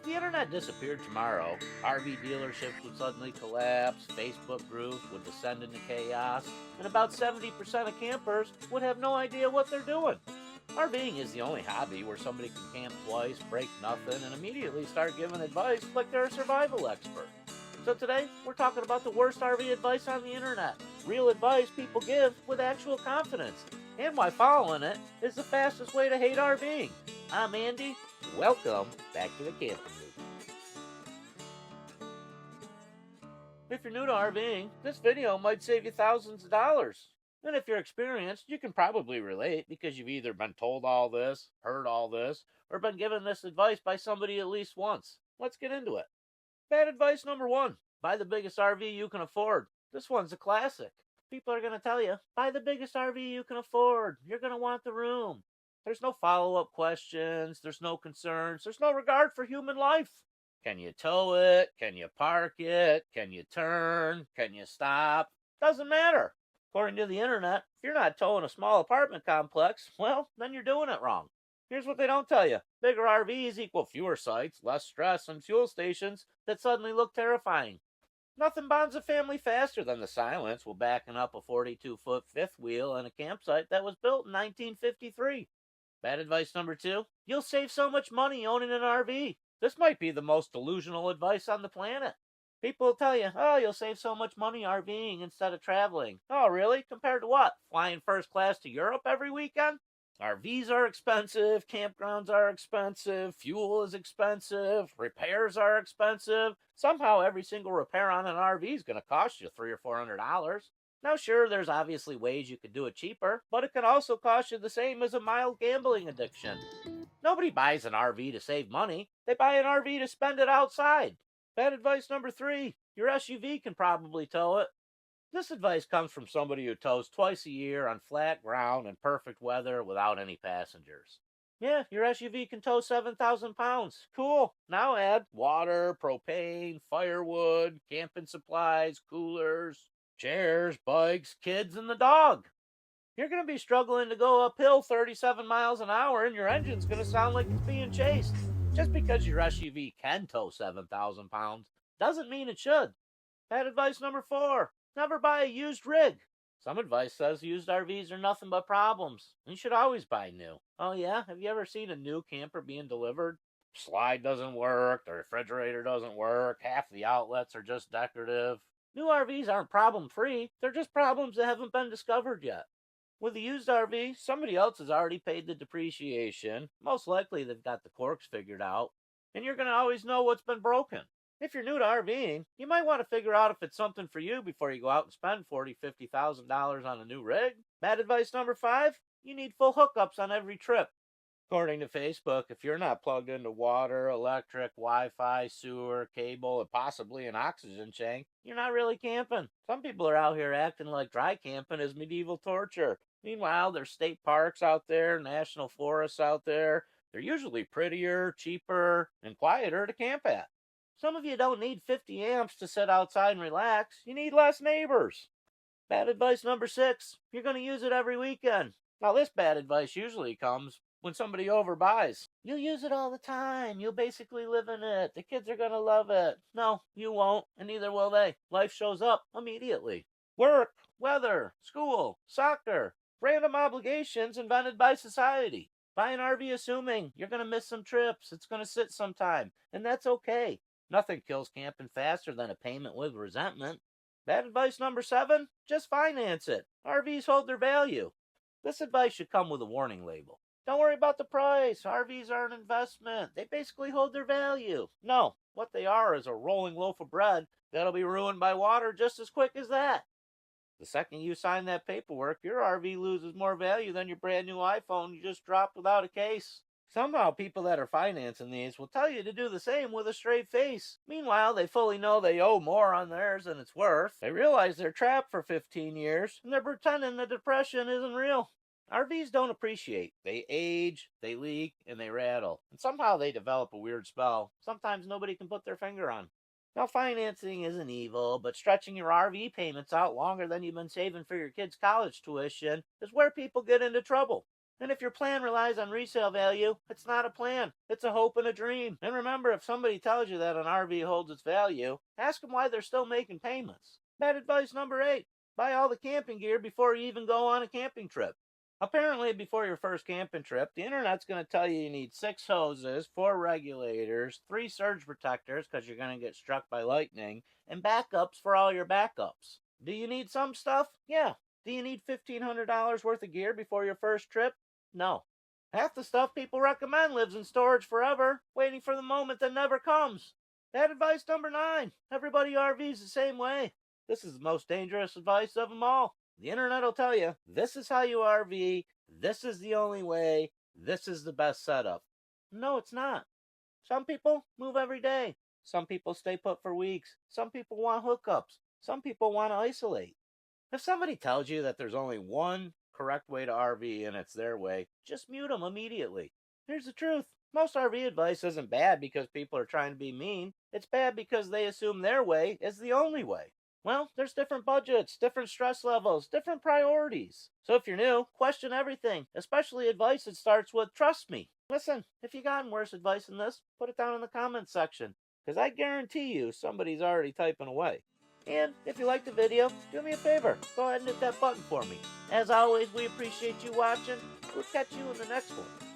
the internet disappeared tomorrow, RV dealerships would suddenly collapse, Facebook groups would descend into chaos, and about 70% of campers would have no idea what they're doing. RVing is the only hobby where somebody can camp twice, break nothing, and immediately start giving advice like they're a survival expert. So today, we're talking about the worst RV advice on the internet. Real advice people give with actual confidence, and why following it is the fastest way to hate RVing. I'm Andy. Welcome back to the Camping Loop. If you're new to RVing, this video might save you thousands of dollars. And if you're experienced, you can probably relate because you've either been told all this, heard all this, or been given this advice by somebody at least once. Let's get into it. Bad advice number one: buy the biggest RV you can afford. This one's a classic. People are going to tell you, buy the biggest RV you can afford. You're going to want the room. There's no follow-up questions. There's no concerns. There's no regard for human life. Can you tow it? Can you park it? Can you turn? Can you stop? Doesn't matter. According to the internet, if you're not towing a small apartment complex, well, then you're doing it wrong. Here's what they don't tell you. Bigger RVs equal fewer sites, less stress, and fuel stations that suddenly look terrifying. Nothing bonds a family faster than the silence while backing up a 42-foot fifth wheel in a campsite that was built in 1953. Bad advice number two: you'll save so much money owning an RV. This might be the most delusional advice on the planet. People will tell you, oh, you'll save so much money RVing instead of traveling. Oh, really? Compared to what? Flying first class to Europe every weekend? RVs are expensive, campgrounds are expensive, fuel is expensive, repairs are expensive. Somehow every single repair on an RV is going to cost you $300 or $400. Now, sure, there's obviously ways you could do it cheaper, but it can also cost you the same as a mild gambling addiction. Nobody buys an RV to save money. They buy an RV to spend it outside. Bad advice number three: your SUV can probably tow it. This advice comes from somebody who tows twice a year on flat ground in perfect weather without any passengers. Yeah, your SUV can tow 7,000 pounds. Cool. Now add water, propane, firewood, camping supplies, coolers, chairs, bikes, kids, and the dog. You're going to be struggling to go uphill 37 miles an hour, and your engine's going to sound like it's being chased. Just because your SUV can tow 7,000 pounds doesn't mean it should. Bad advice number four: never buy a used rig. Some advice says used RVs are nothing but problems. You should always buy new. Oh yeah? Have you ever seen a new camper being delivered? Slide doesn't work, the refrigerator doesn't work, half the outlets are just decorative. New RVs aren't problem-free. They're just problems that haven't been discovered yet. With a used RV, somebody else has already paid the depreciation. Most likely they've got the corks figured out. And you're going to always know what's been broken. If you're new to RVing, you might want to figure out if it's something for you before you go out and spend $40,000-$50,000 on a new rig. Bad advice number five: you need full hookups on every trip. According to Facebook, if you're not plugged into water, electric, Wi-Fi, sewer, cable, and possibly an oxygen tank, you're not really camping. Some people are out here acting like dry camping is medieval torture. Meanwhile, there's state parks out there, national forests out there. They're usually prettier, cheaper, and quieter to camp at. Some of you don't need 50 amps to sit outside and relax. You need less neighbors. Bad advice number six: you're going to use it every weekend. Now, this bad advice usually comes when somebody overbuys. You'll use it all the time. You'll basically live in it. The kids are going to love it. No, you won't, and neither will they. Life shows up immediately. Work, weather, school, soccer, random obligations invented by society. Buy an RV assuming you're going to miss some trips. It's going to sit sometime, and that's okay. Nothing kills camping faster than a payment with resentment. Bad advice number seven: just finance it. RVs hold their value. This advice should come with a warning label. Don't worry about the price. RVs are an investment. They basically hold their value. No, what they are is a rolling loaf of bread that'll be ruined by water just as quick as that. The second you sign that paperwork, your RV loses more value than your brand new iPhone you just dropped without a case. Somehow people that are financing these will tell you to do the same with a straight face. Meanwhile, they fully know they owe more on theirs than it's worth. They realize they're trapped for 15 years, and they're pretending the depression isn't real. RVs don't appreciate. They age, they leak, and they rattle. And somehow they develop a weird spell. Sometimes nobody can put their finger on. Now, financing isn't evil, but stretching your RV payments out longer than you've been saving for your kids' college tuition is where people get into trouble. And if your plan relies on resale value, it's not a plan. It's a hope and a dream. And remember, if somebody tells you that an RV holds its value, ask them why they're still making payments. Bad advice number 8. Buy all the camping gear before you even go on a camping trip. Apparently, before your first camping trip, the internet's going to tell you need 6 hoses, 4 regulators, 3 surge protectors because you're going to get struck by lightning, and backups for all your backups. Do you need some stuff? Yeah. Do you need $1,500 worth of gear before your first trip? No. Half the stuff people recommend lives in storage forever, waiting for the moment that never comes. Bad advice number 9. Everybody RVs the same way. This is the most dangerous advice of them all. The internet will tell you, this is how you RV, this is the only way, this is the best setup. No, it's not. Some people move every day. Some people stay put for weeks. Some people want hookups. Some people want to isolate. If somebody tells you that there's only one correct way to RV and it's their way, just mute them immediately. Here's the truth. Most RV advice isn't bad because people are trying to be mean. It's bad because they assume their way is the only way. Well, there's different budgets, different stress levels, different priorities. So if you're new, question everything, especially advice that starts with trust me. Listen, if you gotten worse advice than this, put it down in the comments section, because I guarantee you somebody's already typing away. And if you liked the video, do me a favor, go ahead and hit that button for me. As always, we appreciate you watching. We'll catch you in the next one.